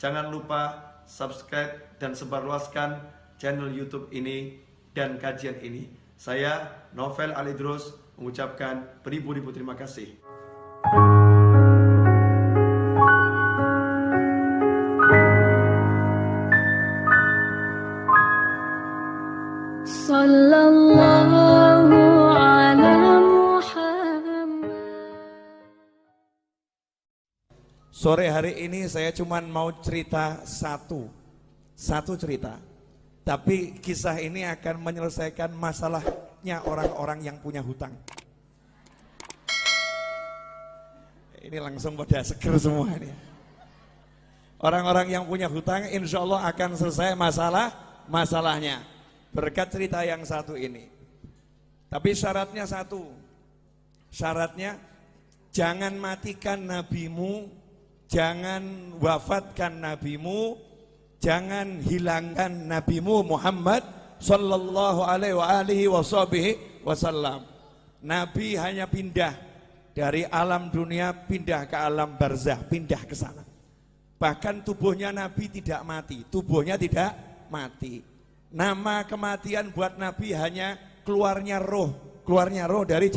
Jangan lupa subscribe dan sebarluaskan channel YouTube ini dan kajian ini. Saya Novel Alidrus mengucapkan beribu-ribu terima kasih. Sallallahu ala Muhammad. Sore hari ini saya cuman mau cerita satu cerita. Tapi kisah ini akan menyelesaikan masalahnya orang-orang yang punya hutang. Ini langsung pada seger semua ini. Orang-orang yang punya hutang insya Allah akan selesai masalahnya. Berkat cerita yang satu ini. Tapi syaratnya satu. Syaratnya jangan matikan nabimu, jangan wafatkan nabimu, jangan hilangkan nabimu Muhammad sallallahu alaihi wasallam. Nabi hanya pindah dari alam dunia pindah ke alam barzah, pindah ke sana. Bahkan tubuhnya Nabi tidak mati, tubuhnya tidak mati. Nama kematian buat Nabi hanya keluarnya roh dari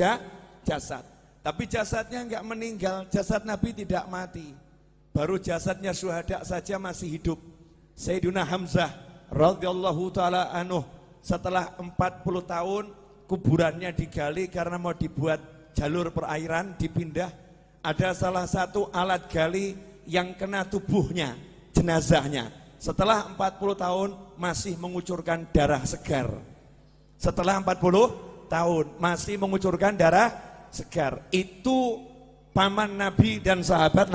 jasad. Tapi jasadnya enggak meninggal, jasad Nabi tidak mati. Baru jasadnya syuhada saja masih hidup. Sayyidina Hamzah radhiyallahu taala anhu setelah 40 tahun kuburannya digali karena mau dibuat jalur perairan dipindah. Ada salah satu alat gali yang kena tubuhnya, jenazahnya. Setelah 40 tahun masih mengucurkan darah segar. Setelah 40 tahun masih mengucurkan darah segar. Itu paman Nabi dan sahabat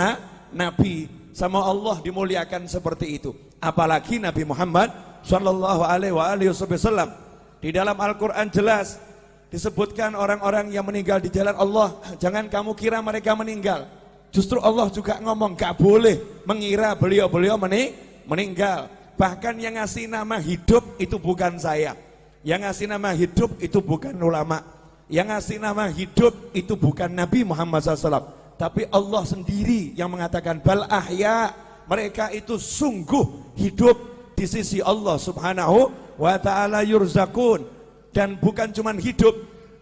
Nabi. Sama Allah dimuliakan seperti itu. Apalagi Nabi Muhammad sallallahu alaihi wasallam. Di dalam Al-Quran jelas disebutkan orang-orang yang meninggal di jalan Allah. Jangan kamu kira mereka meninggal. Justru Allah juga ngomong gak boleh mengira beliau-beliau meninggal. Bahkan yang ngasih nama hidup itu bukan saya. Yang ngasih nama hidup itu bukan ulama. Yang ngasih nama hidup itu bukan Nabi Muhammad SAW. Tapi Allah sendiri yang mengatakan bal ahya. Mereka itu sungguh hidup di sisi Allah subhanahu wa ta'ala yurzakun. Dan bukan cuman hidup.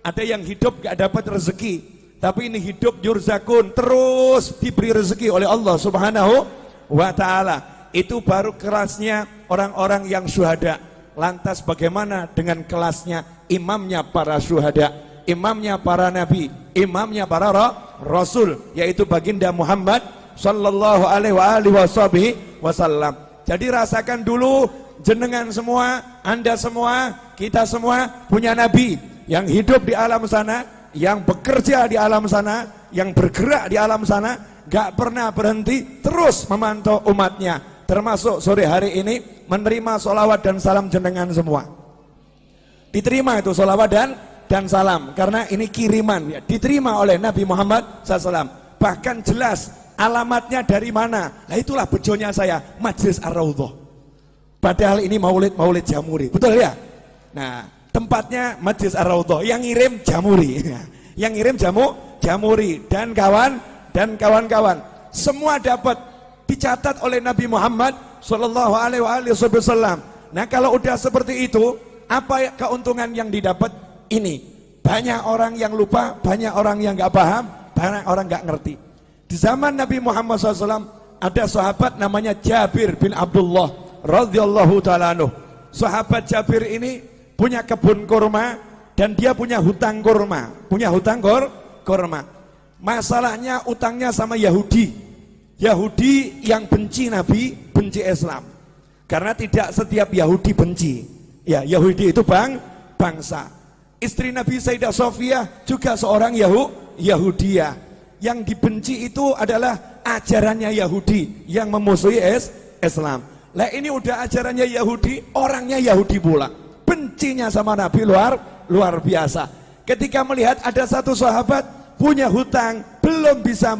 Ada yang hidup gak dapat rezeki. Tapi ini hidup yurzakun. Terus diberi rezeki oleh Allah subhanahu wa ta'ala. Itu baru kelasnya orang-orang yang syuhada. Lantas bagaimana dengan kelasnya imamnya para syuhada, imamnya para nabi, imamnya para rasul, yaitu baginda Muhammad sallallahu alaihi wasallam. Jadi rasakan dulu jenengan semua, anda semua, kita semua punya nabi yang hidup di alam sana, yang bekerja di alam sana, yang bergerak di alam sana, gak pernah berhenti, terus memantau umatnya. Termasuk sore hari ini menerima sholawat dan salam jenengan semua. Diterima itu sholawat dan salam karena ini kiriman ya, diterima oleh Nabi Muhammad SAW. Bahkan jelas alamatnya dari mana. Nah itulah bejonya saya, Majlis Ar-Raudhah. Padahal ini maulid Jamuri, betul ya? Nah tempatnya Majlis Ar-Raudhah, yang ngirim Jamuri, yang ngirim Jamuri dan kawan-kawan semua dapat. Dicatat oleh Nabi Muhammad sallallahu alaihi wasallam. Nah kalau udah seperti itu, apa keuntungan yang didapat? Ini banyak orang yang lupa, banyak orang yang nggak paham, banyak orang nggak ngerti. Di zaman Nabi Muhammad SAW ada sahabat namanya Jabir bin Abdullah radhiyallahu taala anhu. Sahabat Jabir ini punya kebun kurma dan dia punya hutang kurma, kurma. Masalahnya utangnya sama Yahudi yang benci Nabi, benci Islam. Karena tidak setiap Yahudi benci. Ya, Yahudi itu bangsa. Istri Nabi Sayyidah Sofiyah juga seorang Yahudiyah. Yang dibenci itu adalah ajarannya Yahudi yang memusuhi Islam. Lah ini udah ajarannya Yahudi, orangnya Yahudi pula. Bencinya sama Nabi luar biasa. Ketika melihat ada satu sahabat punya hutang, belum bisa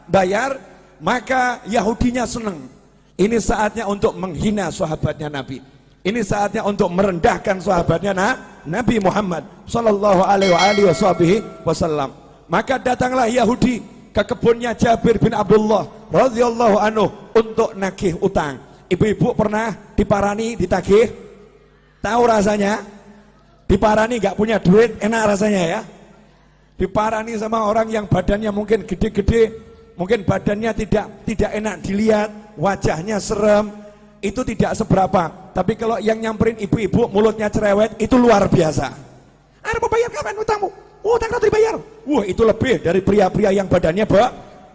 bayar, maka Yahudinya senang. Ini saatnya untuk menghina sahabatnya Nabi. Ini saatnya untuk merendahkan sahabatnya Nabi Muhammad sallallahu alaihi wasallam. Maka datanglah Yahudi ke kebunnya Jabir bin Abdullah radhiyallahu anhu untuk nagih utang. Ibu-ibu pernah diparani ditagih? Tahu rasanya? Diparani gak punya duit, enak rasanya ya? Diparani sama orang yang badannya mungkin gede-gede, mungkin badannya tidak enak dilihat, wajahnya serem, itu tidak seberapa. Tapi kalau yang nyamperin ibu-ibu mulutnya cerewet, itu luar biasa. Ada mau bayar kapan utangmu? Utang nanti dibayar. Wah, itu lebih dari pria-pria yang badannya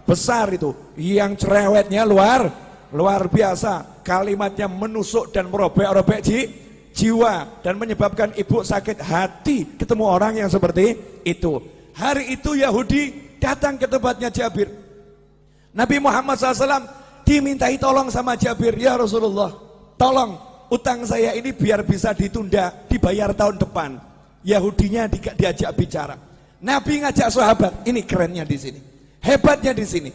besar itu. Yang cerewetnya luar biasa. Kalimatnya menusuk dan merobek-robek jiwa dan menyebabkan ibu sakit hati ketemu orang yang seperti itu. Hari itu Yahudi datang ke tempatnya Jabir. Nabi Muhammad SAW dimintai tolong sama Jabir, ya Rasulullah, tolong utang saya ini biar bisa ditunda, dibayar tahun depan. Yahudinya diajak bicara. Nabi ngajak sahabat, ini kerennya di sini, hebatnya di sini.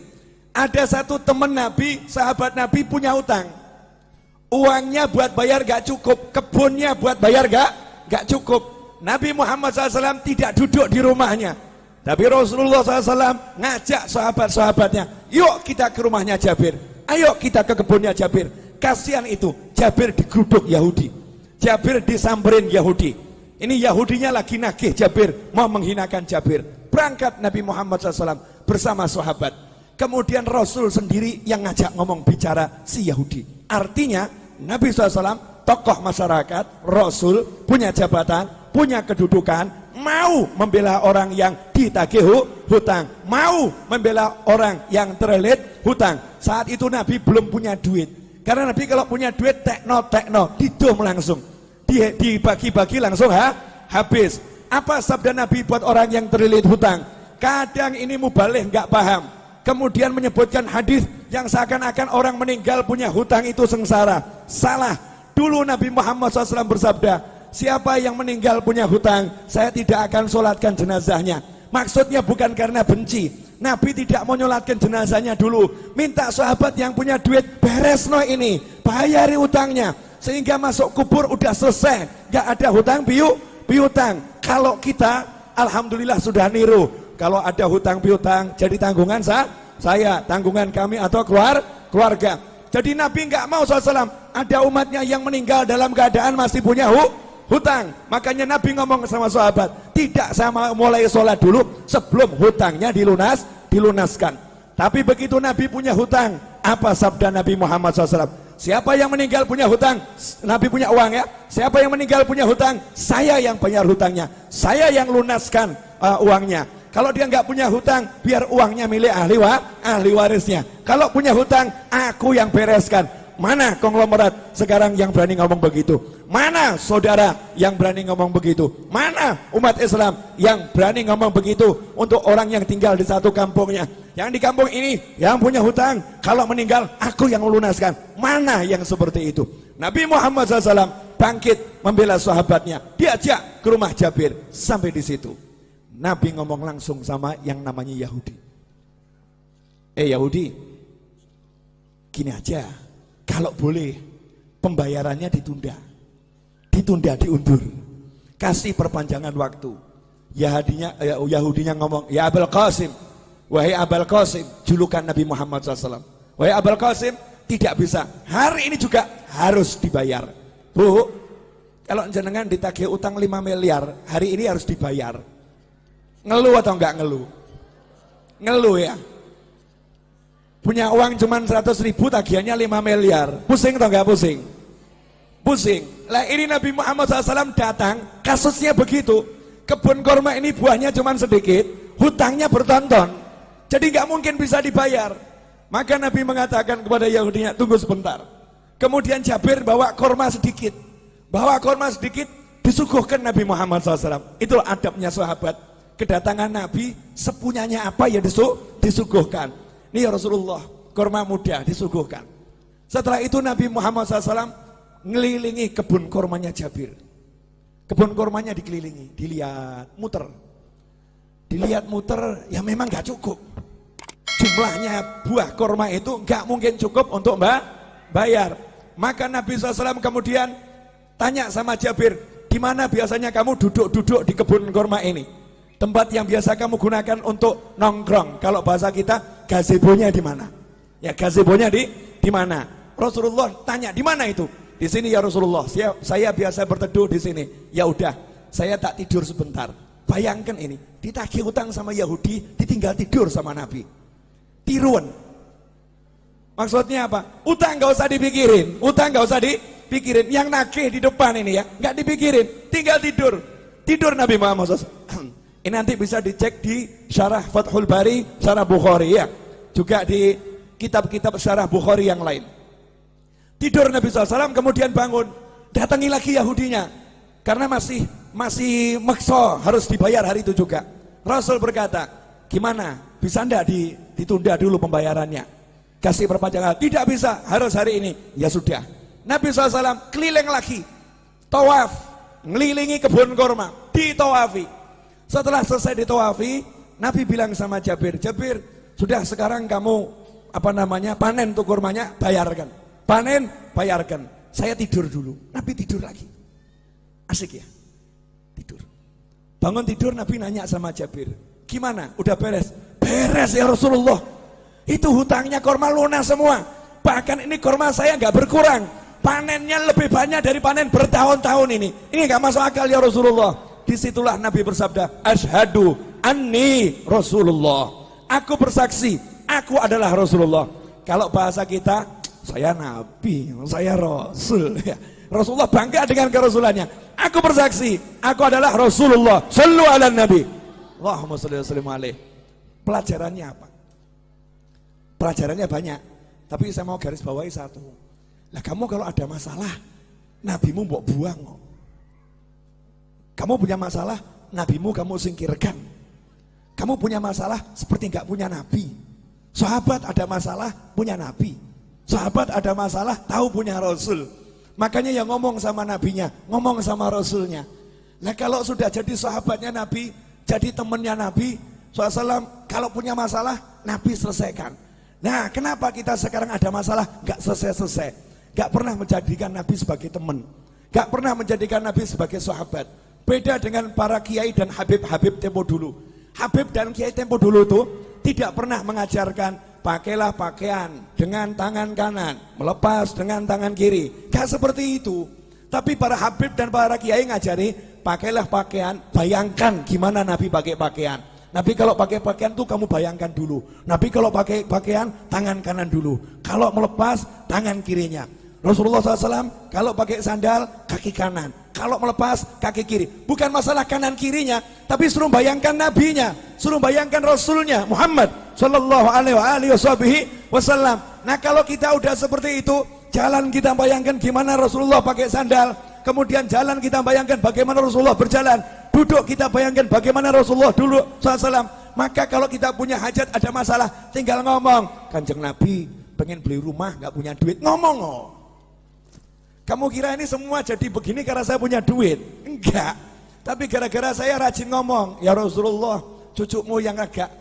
Ada satu teman Nabi, sahabat Nabi punya utang. Uangnya buat bayar gak cukup, kebunnya buat bayar gak cukup. Nabi Muhammad SAW tidak duduk di rumahnya, tapi Rasulullah SAW ngajak sahabat-sahabatnya, yuk kita ke rumahnya Jabir, ayo kita ke kebunnya Jabir. Kasihan itu, Jabir digeruduk Yahudi, Jabir disamperin Yahudi. Ini Yahudinya lagi nagih Jabir, mau menghinakan Jabir. Berangkat Nabi Muhammad SAW bersama sahabat. Kemudian Rasul sendiri yang ngajak ngomong bicara si Yahudi. Artinya Nabi SAW tokoh masyarakat, Rasul punya jabatan, punya kedudukan, mau membela orang yang ditagih hutang, mau membela orang yang terlilit hutang. Saat itu Nabi belum punya duit, karena Nabi kalau punya duit tekno didum langsung, dibagi-bagi langsung habis. Apa sabda Nabi buat orang yang terlilit hutang? Kadang ini mubalih nggak paham, kemudian menyebutkan hadis yang seakan-akan orang meninggal punya hutang itu sengsara. Salah. Dulu Nabi Muhammad SAW bersabda, siapa yang meninggal punya hutang, saya tidak akan sholatkan jenazahnya. Maksudnya bukan karena benci. Nabi tidak mau nyolatkan jenazahnya dulu, minta sahabat yang punya duit, beres no ini, bayari hutangnya, sehingga masuk kubur udah selesai, gak ada hutang piutang. Kalau kita alhamdulillah sudah niru, kalau ada hutang piutang jadi tanggungan saya, tanggungan kami atau keluarga. Jadi Nabi nggak mau SAW ada umatnya yang meninggal dalam keadaan masih punya hutang. Makanya Nabi ngomong sama sahabat, tidak, saya mulai sholat dulu sebelum hutangnya dilunaskan. Tapi begitu Nabi punya hutang, apa sabda Nabi Muhammad SAW? Siapa yang meninggal punya hutang, Nabi punya uang ya, siapa yang meninggal punya hutang, saya yang bayar hutangnya, saya yang lunaskan uangnya. Kalau dia nggak punya hutang, biar uangnya milik ahli warisnya. Kalau punya hutang, aku yang bereskan. Mana konglomerat sekarang yang berani ngomong begitu? Mana saudara yang berani ngomong begitu? Mana umat Islam yang berani ngomong begitu untuk orang yang tinggal di satu kampungnya? Yang di kampung ini yang punya hutang, kalau meninggal aku yang melunaskan. Mana yang seperti itu? Nabi Muhammad SAW bangkit membela sahabatnya, diajak ke rumah Jabir. Sampai di situ Nabi ngomong langsung sama yang namanya Yahudi. Yahudi, gini aja, kalau boleh pembayarannya ditunda, diundur, kasih perpanjangan waktu. Yahudinya ngomong, ya Abul Qasim, wahai Abul Qasim, julukan Nabi Muhammad SAW, wahai Abul Qasim, tidak bisa, hari ini juga harus dibayar. Bu, kalau jenengan ditagih utang 5 miliar, hari ini harus dibayar. Ngeluh atau enggak ngeluh? Ngeluh ya. Punya uang cuman 100.000, tagihannya 5 miliar. Pusing atau enggak pusing? Pusing. Lah ini Nabi Muhammad SAW datang, kasusnya begitu. Kebun kurma ini buahnya cuman sedikit, hutangnya bertonton. Jadi enggak mungkin bisa dibayar. Maka Nabi mengatakan kepada Yahudinya, tunggu sebentar. Kemudian Jabir bawa kurma sedikit. Disuguhkan Nabi Muhammad SAW. Itulah adabnya sahabat. Kedatangan Nabi sepunyanya apa ya disuguhkan. Ini ya Rasulullah, kurma muda disuguhkan. Setelah itu Nabi Muhammad SAW ngelilingi kebun kurmanya Jabir. Kebun kurmanya dikelilingi, dilihat muter, ya memang gak cukup. Jumlahnya buah kurma itu gak mungkin cukup untuk bayar. Maka Nabi SAW kemudian tanya sama Jabir, di mana biasanya kamu duduk-duduk di kebun kurma ini? Tempat yang biasa kamu gunakan untuk nongkrong. Kalau bahasa kita, gazebonya di mana? Ya, gazebonya di mana? Rasulullah tanya, di mana itu? Di sini ya Rasulullah. Saya biasa berteduh di sini. Ya udah, saya tak tidur sebentar. Bayangkan ini, ditagih utang sama Yahudi, ditinggal tidur sama Nabi. Tiruan. Maksudnya apa? Utang gak usah dipikirin. Utang gak usah dipikirin. Yang nagih di depan ini ya, gak dipikirin. Tinggal tidur. Tidur Nabi Muhammad SAW. Ini nanti bisa dicek di Syarah Fathul Bari, Syarah Bukhari ya. Juga di kitab-kitab Syarah Bukhari yang lain. Tidur Nabi SAW, kemudian bangun. Datangi lagi Yahudinya. Karena masih maksa harus dibayar hari itu juga. Rasul berkata, gimana? Bisa enggak ditunda dulu pembayarannya? Kasih perpanjangan. Tidak bisa, harus hari ini. Ya sudah. Nabi SAW keliling lagi. Tawaf. Ngelilingi kebun kurma. Ditawafi. Setelah selesai ditawafi, Nabi bilang sama Jabir, Jabir, sudah sekarang kamu panen tuh kurmanya, bayarkan. Panen, bayarkan. Saya tidur dulu. Nabi tidur lagi. Asik ya? Tidur. Bangun tidur, Nabi nanya sama Jabir, gimana? Udah beres? Beres ya Rasulullah. Itu hutangnya kurma lunas semua. Bahkan ini kurma saya nggak berkurang. Panennya lebih banyak dari panen bertahun-tahun ini. Ini nggak masuk akal ya Rasulullah. Disitulah Nabi bersabda, Ashhadu anni Rasulullah. Aku bersaksi, aku adalah Rasulullah. Kalau bahasa kita, saya Nabi, saya Rasul. Rasulullah bangga dengan kerasulannya. Aku bersaksi, aku adalah Rasulullah. Sallu ala Nabi. Allahumma shalli wa sallim alaihi. Pelajarannya apa? Pelajarannya banyak. Tapi saya mau garis bawahi satu. Lah kamu kalau ada masalah, nabimu mbok buang. Kamu punya masalah, nabimu kamu singkirkan. Kamu punya masalah seperti nggak punya nabi. Sahabat ada masalah, punya nabi. Sahabat ada masalah, tahu punya rasul. Makanya yang ngomong sama nabinya, ngomong sama rasulnya. Nah kalau sudah jadi sahabatnya nabi, jadi temannya nabi SAW, kalau punya masalah, nabi selesaikan. Nah kenapa kita sekarang ada masalah, nggak selesai-selesai. Nggak pernah menjadikan nabi sebagai teman. Nggak pernah menjadikan nabi sebagai sahabat. Beda dengan para kiai dan habib-habib tempo dulu. Habib dan kiai tempo dulu itu tidak pernah mengajarkan pakailah pakaian dengan tangan kanan, melepas dengan tangan kiri. Gak seperti itu. Tapi para habib dan para kiai ngajari pakailah pakaian, bayangkan gimana Nabi pakai pakaian. Nabi kalau pakai pakaian tuh kamu bayangkan dulu. Nabi kalau pakai pakaian tangan kanan dulu. Kalau melepas tangan kirinya. Rasulullah SAW kalau pakai sandal kaki kanan, kalau melepas kaki kiri. Bukan masalah kanan kirinya, tapi suruh bayangkan nabinya, suruh bayangkan rasulnya Muhammad Sallallahu Alaihi Wasallam. Nah kalau kita udah seperti itu, jalan kita bayangkan gimana Rasulullah pakai sandal, kemudian jalan kita bayangkan bagaimana Rasulullah berjalan, duduk kita bayangkan bagaimana Rasulullah dulu SAW. Maka kalau kita punya hajat, ada masalah, tinggal ngomong, Kanjeng Nabi pengen beli rumah nggak punya duit, ngomong. Oh. Kamu kira ini semua jadi begini karena saya punya duit? Enggak. Tapi gara-gara saya rajin ngomong, ya Rasulullah, cucumu yang agak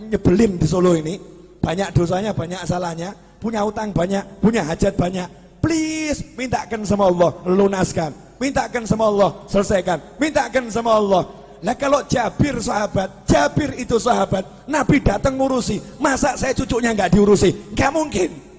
nyebelin di Solo ini, banyak dosanya, banyak salahnya, punya utang banyak, punya hajat banyak. Please, mintakan sama Allah, lunaskan. Mintakan sama Allah, selesaikan. Mintakan sama Allah. Nah kalau Jabir sahabat, Jabir itu sahabat, Nabi datang ngurusi, masa saya cucunya nggak diurusi? Nggak mungkin.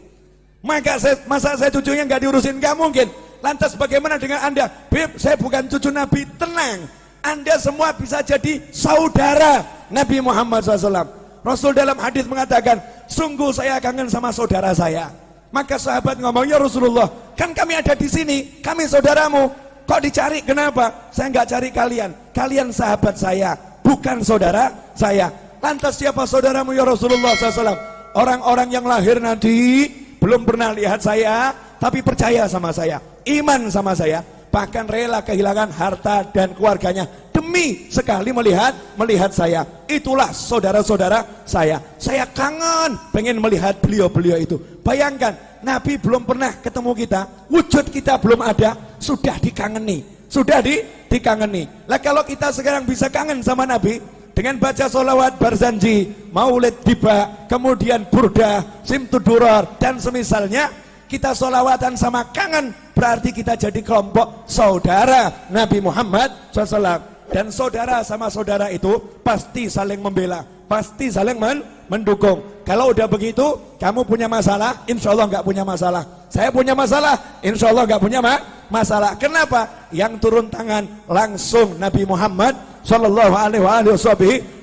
Masa saya cucunya nggak diurusin? Nggak mungkin. Lantas bagaimana dengan Anda? Beb, saya bukan cucu Nabi. Tenang, Anda semua bisa jadi saudara Nabi Muhammad SAW. Rasul dalam hadis mengatakan, sungguh saya kangen sama saudara saya. Maka sahabat ngomong, ya Rasulullah, kan kami ada di sini, kami saudaramu. Kok dicari? Kenapa? Saya nggak cari kalian. Kalian sahabat saya, bukan saudara saya. Lantas siapa saudaramu ya Rasulullah SAW? Orang-orang yang lahir nanti belum pernah lihat saya, tapi percaya sama saya, iman sama saya, bahkan rela kehilangan harta dan keluarganya demi sekali melihat saya. Itulah saudara-saudara saya. Saya kangen pengen melihat beliau-beliau itu. Bayangkan, Nabi belum pernah ketemu kita, wujud kita belum ada, sudah dikangeni, dikangeni. Lah kalau kita sekarang bisa kangen sama Nabi dengan baca sholawat Barzanji, Maulid Diba, kemudian Burda, Simtudurar dan semisalnya, kita sholawatan sama kangen, berarti kita jadi kelompok saudara Nabi Muhammad SAW. Dan saudara sama saudara itu pasti saling membela, pasti saling mendukung. Kalau udah begitu, kamu punya masalah, insya Allah nggak punya masalah. Saya punya masalah, insya Allah nggak punya masalah. Kenapa? Yang turun tangan langsung Nabi Muhammad Sallallahu Alaihi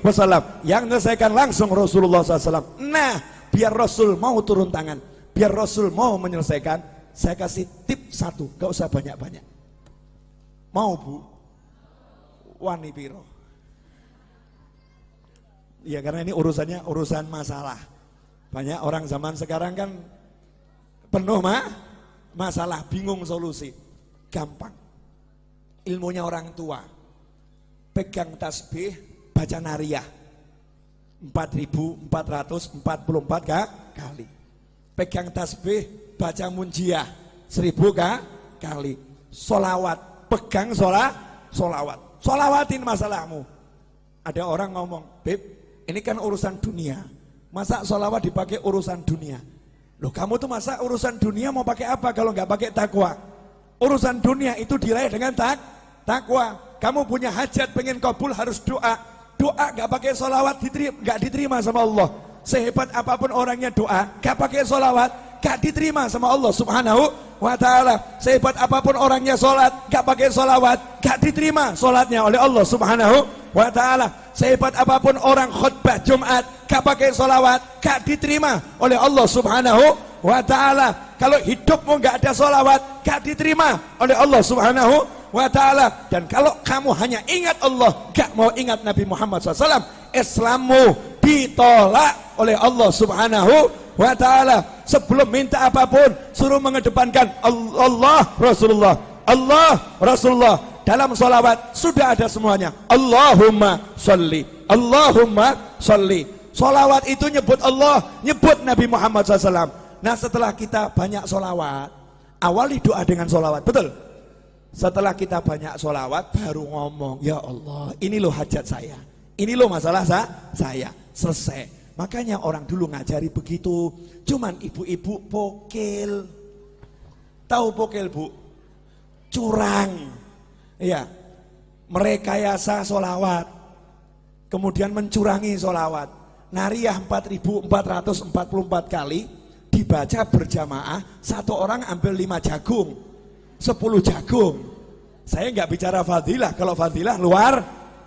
Wasallam, yang menyelesaikan langsung Rasulullah SAW. Nah, biar Rasul mau turun tangan, biar Rasul mau menyelesaikan, saya kasih tip satu, gak usah banyak-banyak. Mau bu? Wani piro? Ya karena ini urusannya urusan masalah. Banyak orang zaman sekarang kan penuh masalah, bingung solusi. Gampang. Ilmunya orang tua. Pegang tasbih, baca nariyah 4.444 kali. Pegang tasbih, baca munjiah 1.000 kali. Solawat, pegang solawat. Solawatin masalahmu. Ada orang ngomong, Beb, ini kan urusan dunia. Masa solawat dipakai urusan dunia? Loh kamu tuh masa urusan dunia mau pakai apa kalau nggak pakai takwa? Urusan dunia itu diraih dengan takwa. Kamu punya hajat pengen kabul harus doa. Doa nggak pakai solawat nggak diterima sama Allah. Sehebat apapun orangnya doa, nggak pakai solawat, nggak diterima sama Allah Subhanahu wa ta'ala. Sehebat apapun orangnya sholat, gak pakai sholawat, gak diterima sholatnya oleh Allah Subhanahu wa ta'ala. Sehebat apapun orang khutbah Jumat, gak pakai sholawat, gak diterima oleh Allah Subhanahu wa ta'ala. Kalau hidupmu gak ada sholawat, gak diterima oleh Allah Subhanahu wa ta'ala. Dan kalau kamu hanya ingat Allah, gak mau ingat Nabi Muhammad SAW, Islammu ditolak oleh Allah Subhanahu wa ta'ala. Sebelum minta apapun suruh mengedepankan Allah Rasulullah, Allah Rasulullah. Dalam sholawat sudah ada semuanya. Allahumma sholli, Allahumma sholli. Sholawat itu nyebut Allah, nyebut Nabi Muhammad SAW. Nah setelah kita banyak sholawat, awali doa dengan sholawat, betul? Setelah kita banyak sholawat baru ngomong, ya Allah ini loh hajat saya, ini loh masalah saya, selesai. Makanya orang dulu ngajari begitu. Cuman ibu-ibu pokil. Tahu pokil bu? Curang. Iya. Merekayasa sholawat. Kemudian mencurangi sholawat. Nariyah 4.444 kali. Dibaca berjamaah. Satu orang ambil 5 jagung. 10 jagung. Saya nggak bicara fadilah. Kalau fadilah luar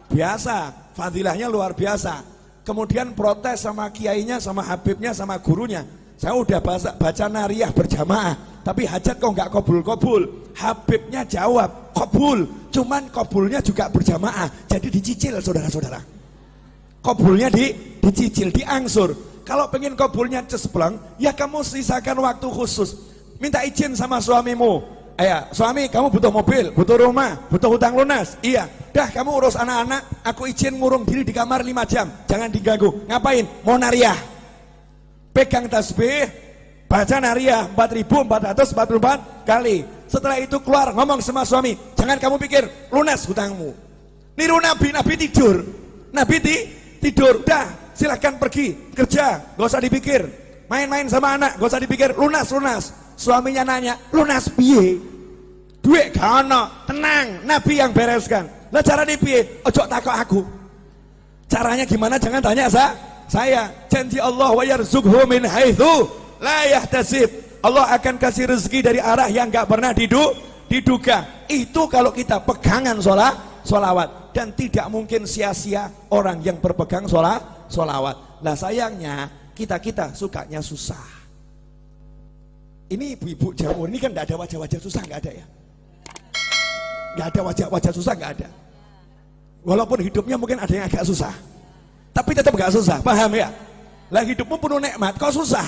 biasa. Fadilahnya luar biasa. Kemudian protes sama kiainya, sama habibnya, sama gurunya. Saya udah baca nariyah berjamaah, tapi hajat kok nggak kabul-kabul. Habibnya jawab kabul, cuman kabulnya juga berjamaah. Jadi dicicil saudara-saudara. Kabulnya dicicil, diangsur. Kalau pengen kabulnya cespleng, ya kamu sisakan waktu khusus. Minta izin sama suamimu. Suami kamu butuh mobil, butuh rumah, butuh hutang lunas. Iya, dah kamu urus anak-anak, aku izin ngurung diri di kamar 5 jam, jangan diganggu. Ngapain? Mau nariyah. Pegang tasbih, baca nariyah 4.444 kali. Setelah itu keluar ngomong sama suami, jangan kamu pikir lunas hutangmu. Niru Nabi tidur. Nabi tidur, dah silahkan pergi kerja, gak usah dipikir. Main-main sama anak, gak usah dipikir lunas. Suaminya nanya, lunas piye? Duit gak ono, tenang, Nabi yang bereskan. Lah cara piye? Ojo takok aku. Caranya gimana? Jangan tanya saya. Janji Allah wa yarzuqhu min haitsu la yahtasib. Allah akan kasih rezeki dari arah yang gak pernah diduga. Itu kalau kita pegangan sholawat. Dan tidak mungkin sia-sia orang yang berpegang sholawat. Nah sayangnya kita sukanya susah. Ini ibu-ibu Jawa ini kan tidak ada wajah-wajah susah, nggak ada ya, nggak ada wajah-wajah susah, nggak ada. Walaupun hidupnya mungkin ada yang agak susah, tapi tetap nggak susah, paham ya? Lah hidupmu penuh nikmat, kok susah?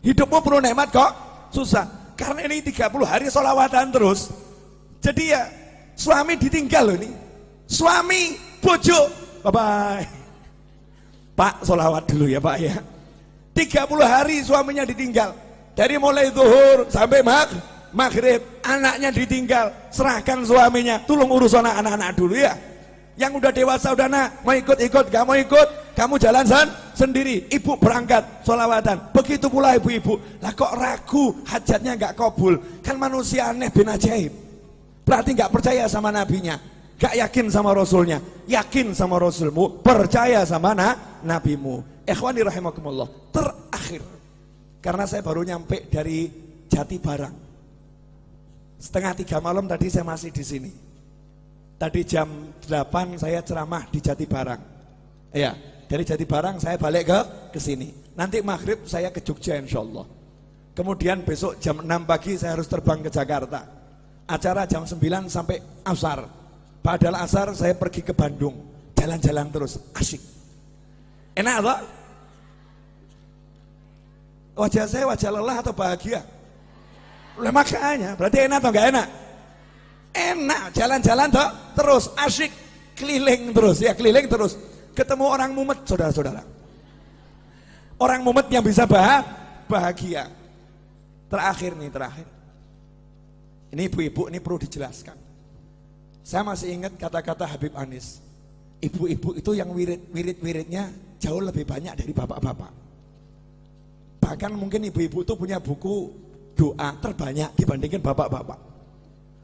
Hidupmu penuh nikmat kok susah? Karena ini 30 hari sholawatan terus. Jadi ya suami ditinggal loh ini, suami bojo, bye bye. Pak sholawat dulu ya Pak ya. 30 hari suaminya ditinggal. Dari mulai zuhur sampai maghrib, anaknya ditinggal. Serahkan suaminya, tolong urus anak-anak dulu ya. Yang udah dewasa udah nak, mau ikut, gak mau ikut, kamu jalan sendiri. Ibu berangkat sholawatan. Begitu pula ibu-ibu. Lah kok ragu, hajatnya gak kabul. Kan manusia aneh bin ajaib. Berarti gak percaya sama nabinya, gak yakin sama Rasulnya, yakin sama Rasulmu, percaya sama nabimu. Ikhwani rahimakumullah. Terakhir, karena saya baru nyampe dari Jati Barang, 2:30 malam tadi saya masih di sini. Tadi jam 8 saya ceramah di Jati Barang. Ya, dari Jati Barang saya balik ke sini. Nanti maghrib saya ke Jogja insyaallah. Kemudian besok jam 6 pagi saya harus terbang ke Jakarta. Acara jam 9 sampai asar. Padahal asar saya pergi ke Bandung, jalan-jalan terus, asyik. Enak toh? Wajah saya wajah lelah atau bahagia? Lah makanya, berarti enak atau enggak enak? Enak, jalan-jalan toh, terus asyik, keliling terus, ya keliling terus. Ketemu orang mumet, saudara-saudara. Orang mumet yang bisa bahagia. Terakhir. Ini ibu-ibu, ini perlu dijelaskan. Saya masih ingat kata-kata Habib Anis. Ibu-ibu itu yang wirid-wiridnya jauh lebih banyak dari bapak-bapak. Bahkan mungkin ibu-ibu itu punya buku doa terbanyak dibandingkan bapak-bapak.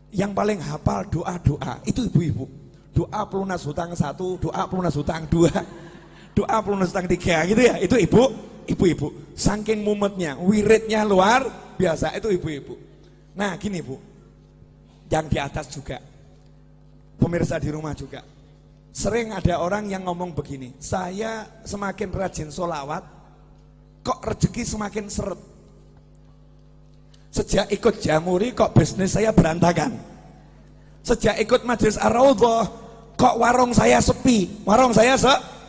Yang paling hafal doa-doa itu ibu-ibu. Doa pelunas hutang 1, doa pelunas hutang 2, doa pelunas hutang 3 gitu ya. Itu ibu-ibu. Saking mumetnya, wiridnya luar biasa, itu ibu-ibu. Nah gini Bu, yang di atas juga, pemirsa di rumah juga, sering ada orang yang ngomong begini, saya semakin rajin sholawat, kok rezeki semakin seret. Sejak ikut Jamuri kok bisnis saya berantakan. Sejak ikut Majelis Ar-Raudhah kok warung saya sepi. Warung saya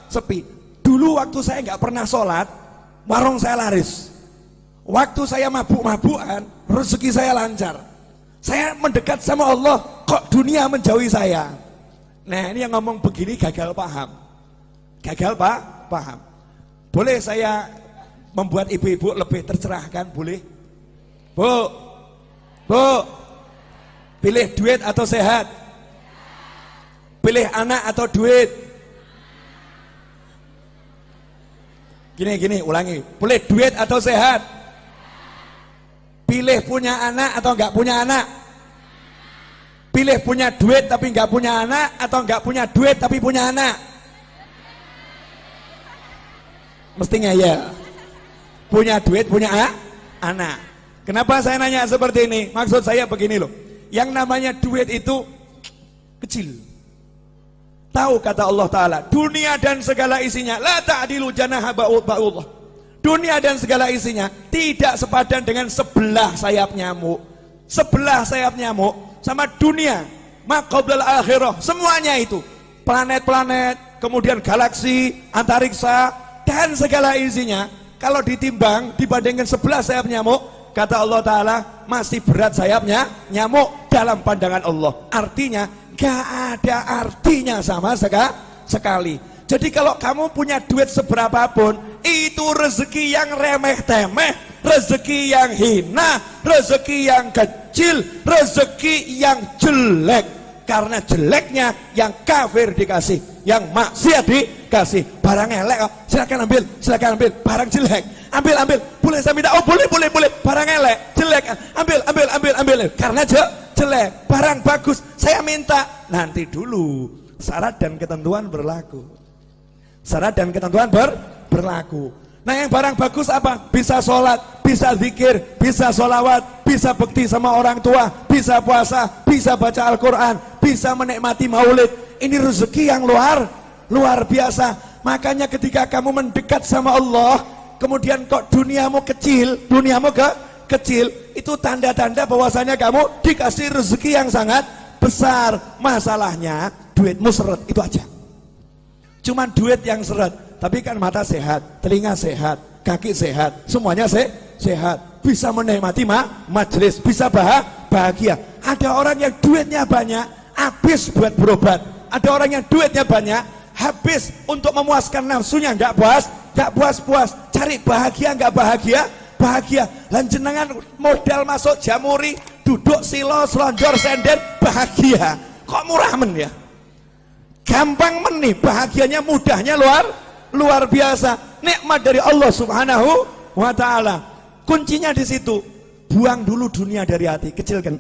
sepi. Dulu waktu saya nggak pernah sholat, warung saya laris. Waktu saya mabuk-mabukan, rezeki saya lancar. Saya mendekat sama Allah, kok dunia menjauhi saya. Nah ini yang ngomong begini gagal paham. Gagal paham. Boleh saya membuat ibu-ibu lebih tercerahkan? Boleh? Bu, pilih duit atau sehat? Pilih anak atau duit? Gini, ulangi. Pilih duit atau sehat? Pilih punya anak atau enggak punya anak? Pilih punya duit tapi enggak punya anak atau enggak punya duit tapi punya anak? Mestinya ya. Punya duit, punya anak. Kenapa saya nanya seperti ini? Maksud saya begini loh. Yang namanya duit itu kecil. Tahu kata Allah Ta'ala, dunia dan segala isinya la ta'dilu janaha ba'udlah. Dunia dan segala isinya tidak sepadan dengan sebelah sayap nyamuk. Sebelah sayap nyamuk sama dunia, maqablal akhirah, semuanya itu. Planet-planet, kemudian galaksi, antariksa, dan segala isinya. Kalau ditimbang dibandingkan sebelah sayap nyamuk, kata Allah Ta'ala masih berat sayapnya nyamuk dalam pandangan Allah. Artinya gak ada artinya sama sekali. Jadi kalau kamu punya duit seberapapun, itu rezeki yang remeh-temeh, rezeki yang hina, rezeki yang kecil, rezeki yang jelek. Karena jeleknya yang kafir dikasih, yang maksiat dikasih. Barang elek, silakan ambil, barang jelek. Ambil, boleh saya minta? Oh boleh, barang elek, jelek, ambil, karena jelek. Barang bagus, saya minta. Nanti dulu, syarat dan ketentuan berlaku. Syarat dan ketentuan berlaku. Nah yang barang bagus apa? Bisa sholat, bisa zikir, bisa sholawat, bisa bekti sama orang tua, bisa puasa, bisa baca Al-Quran, bisa menikmati maulid. Ini rezeki yang luar biasa. Makanya ketika kamu mendekat sama Allah, kemudian kok duniamu kecil, kecil, itu tanda-tanda bahwasanya kamu dikasih rezeki yang sangat besar. Masalahnya duitmu seret, itu aja. Cuman duit yang seret, tapi kan mata sehat, telinga sehat, kaki sehat, semuanya sehat, bisa menikmati majelis, bisa bahagia. Ada orang yang duitnya banyak, habis buat berobat. Ada orang yang duitnya banyak, habis untuk memuaskan nafsunya, nggak puas, cari bahagia, nggak bahagia. Lanjenengan modal masuk Jamuri, duduk silo, selonjor, senden, bahagia. Kok murah men ya? Gampang men nih, bahagianya, mudahnya luar biasa. Nikmat dari Allah Subhanahu wa Ta'ala. Kuncinya di situ. Buang dulu dunia dari hati, kecilkan.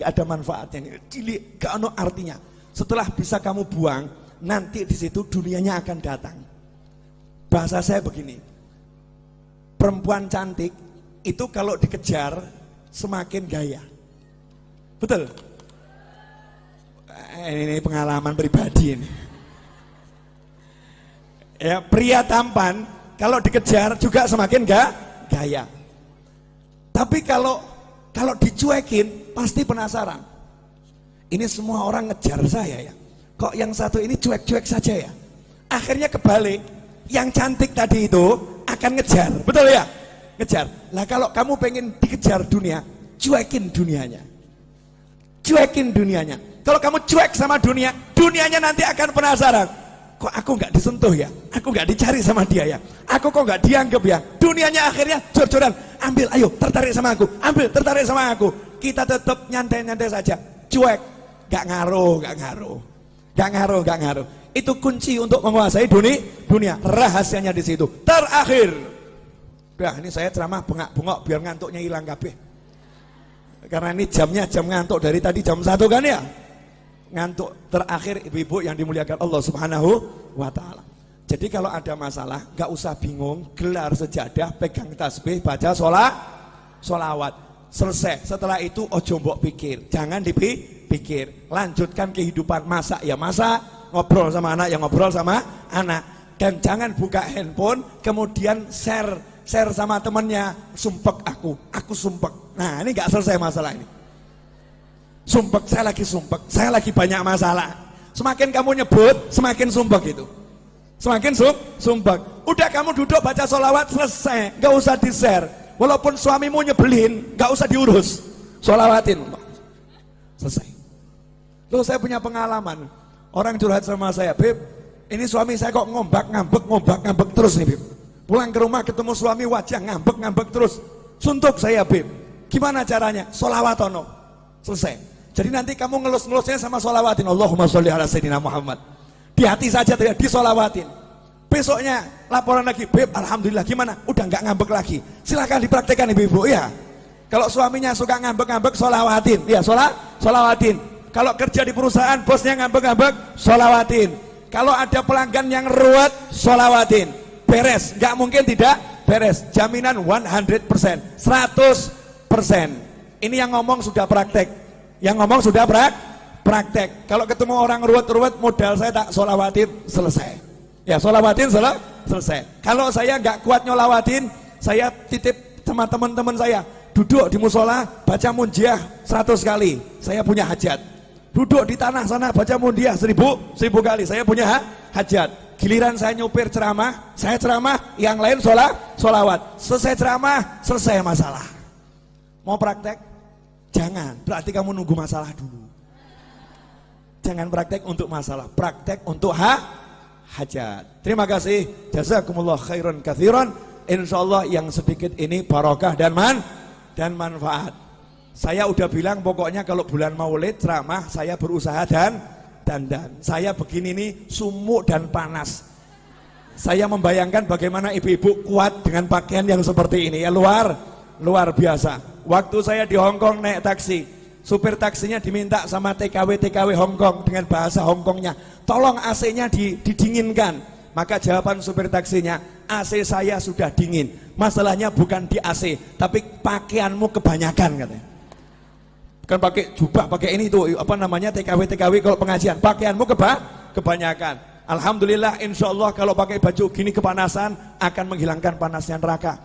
Gak ada manfaatnya, cilik, gak ada artinya. Setelah bisa kamu buang, nanti di situ dunianya akan datang. Bahasa saya begini, perempuan cantik itu kalau dikejar semakin gaya. Betul? Ini pengalaman pribadi ini. Ya, pria tampan kalau dikejar juga semakin gaya. Tapi kalau dicuekin pasti penasaran. Ini semua orang ngejar saya ya. Kok yang satu ini cuek-cuek saja ya? Akhirnya kebalik, yang cantik tadi itu akan ngejar, betul ya? Ngejar. Lah kalau kamu pengen dikejar dunia, cuekin dunianya. Cuekin dunianya. Kalau kamu cuek sama dunia, dunianya nanti akan penasaran. Kok aku nggak disentuh ya? Aku nggak dicari sama dia ya? Aku kok nggak dianggap ya? Dunianya akhirnya jor-joran. Ambil, ayo, tertarik sama aku. Ambil, tertarik sama aku. Kita tetap nyantai-nyantai saja. Cuek, nggak ngaruh. Itu kunci untuk menguasai dunia. Rahasianya di situ. Terakhir. Nah, ini saya ceramah bengak-bengok biar ngantuknya hilang kabeh. Karena ini jamnya jam ngantuk dari tadi jam 1 kan ya? Ngantuk. Terakhir ibu-ibu yang dimuliakan Allah Subhanahu wa ta'ala. Jadi kalau ada masalah gak usah bingung, gelar sejadah, pegang tasbih, baca sholawat, selesai. Setelah itu ojo mbok pikir, jangan dipikir, lanjutkan kehidupan. Masak ya masak, ngobrol sama anak ya ngobrol sama anak, dan jangan buka handphone kemudian share sama temennya, sumpek aku sumpek. Nah ini gak selesai masalah ini. Sumpek, saya lagi banyak masalah. Semakin kamu nyebut, semakin sumpek itu. Semakin sumpek. Udah kamu duduk baca sholawat, selesai, gak usah di-share. Walaupun suamimu nyebelin, gak usah diurus, sholawatin. Selesai. Loh, saya punya pengalaman. Orang curhat sama saya, Beb, ini suami saya kok ngambek terus nih, Beb. Pulang ke rumah ketemu suami wajah ngambek terus. Suntuk saya, Beb. Gimana caranya? Sholawatono. Selesai. Jadi nanti kamu ngelus-ngelusnya sama sholawatin. Allahumma sholli ala sayyidina Muhammad. Di hati saja tidak disolawatin. Besoknya laporan lagi, Beb, alhamdulillah gimana? Udah nggak ngambek lagi. Silahkan dipraktekkan ibu-ibu ya. Kalau suaminya suka ngambek-ngambek, sholawatin. Ya, sholawatin. Kalau kerja di perusahaan, bosnya ngambek-ngambek, sholawatin. Kalau ada pelanggan yang ruwet, sholawatin. Beres, nggak mungkin tidak beres. Jaminan 100%, 100%. Ini yang ngomong sudah praktek. Yang ngomong sudah praktek. Kalau ketemu orang ruwet-ruwet, modal saya tak sholawatin, selesai. Ya, sholawatin selesai. Kalau saya nggak kuat nyolawatin, saya titip sama teman-teman saya, duduk di musola baca munjiah 100 kali, saya punya hajat. Duduk di tanah sana baca munjiah 1000 kali, saya punya hajat. Giliran saya nyupir ceramah, saya ceramah, yang lain sholawat. Selesai ceramah, selesai masalah. Mau praktek? Jangan, berarti kamu nunggu masalah dulu. Jangan praktek untuk masalah, praktek untuk hajat. Terima kasih, jazakumullah khairan katsiran. Insyaallah yang sedikit ini barokah dan manfaat. Saya udah bilang pokoknya kalau bulan Maulid ceramah saya berusaha dandan. Saya begini nih sumuk dan panas. Saya membayangkan bagaimana ibu-ibu kuat dengan pakaian yang seperti ini ya, luar biasa. Waktu saya di Hongkong naik taksi, supir taksinya diminta sama TKW Hongkong dengan bahasa Hongkongnya, tolong AC-nya didinginkan. Maka jawaban supir taksinya, AC saya sudah dingin. Masalahnya bukan di AC, tapi pakaianmu kebanyakan katanya. Bukan pakai jubah, pakai ini tuh apa namanya TKW kalau pengajian, pakaianmu kebanyakan. Alhamdulillah, insya Allah kalau pakai baju gini kepanasan akan menghilangkan panasnya neraka,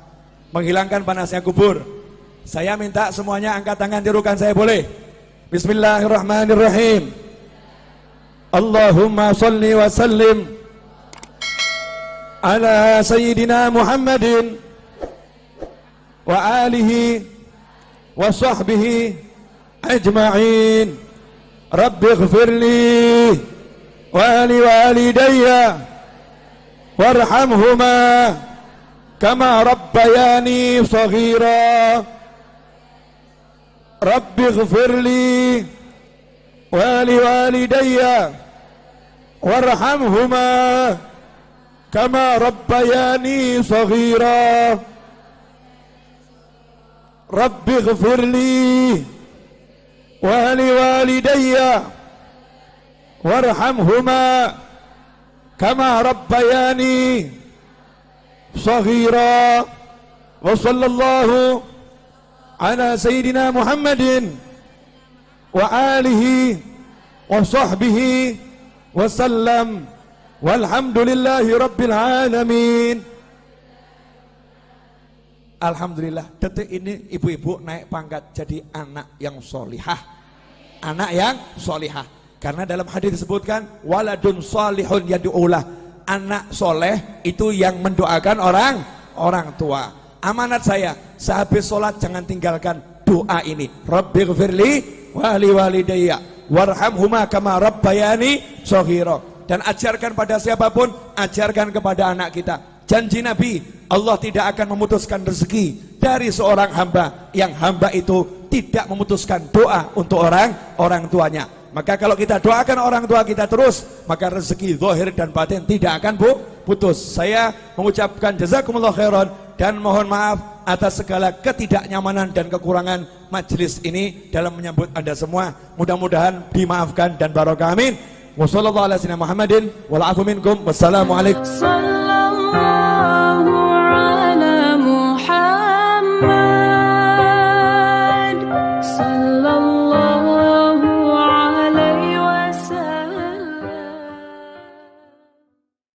menghilangkan panasnya kubur. Saya minta semuanya angkat tangan, tirukan saya boleh? Bismillahirrahmanirrahim. Allahumma sholli wa sallim ala sayyidina Muhammadin wa alihi wa sahbihi ajma'in. Rabbi ighfirli wa li walidayya warhamhuma kama rabbayani shaghira. Rabbi ighfirli wa li walidayya warhamhuma kama rabbayani shaghira. Rabbi ighfirli wa li walidayya warhamhuma kama rabbayani shaghira. Wa sallallahu ala sayyidina Muhammadin wa alihi wa sahbihi wa sallam. Walhamdulillahi rabbil alamin. Alhamdulillah, detik ini ibu-ibu naik pangkat jadi anak yang solihah. Anak yang solihah. Karena dalam hadis disebutkan waladun solihun yad'ulah. Anak soleh itu yang mendoakan orang tua. Amanat saya, sehabis sholat jangan tinggalkan doa ini. Rabbighfirli wali walidayya warhamhuma kama rabbayani shaghira. Dan ajarkan pada siapapun, ajarkan kepada anak kita. Janji Nabi, Allah tidak akan memutuskan rezeki dari seorang hamba yang hamba itu tidak memutuskan doa untuk orang tuanya. Maka kalau kita doakan orang tua kita terus, maka rezeki zahir dan batin tidak akan putus. Saya mengucapkan jazakumullah khairan dan mohon maaf atas segala ketidaknyamanan dan kekurangan majelis ini dalam menyambut Anda semua. Mudah-mudahan dimaafkan dan barokah, amin. Wassalamualaikum warahmatullahi wabarakatuh. Wassalamualaikum.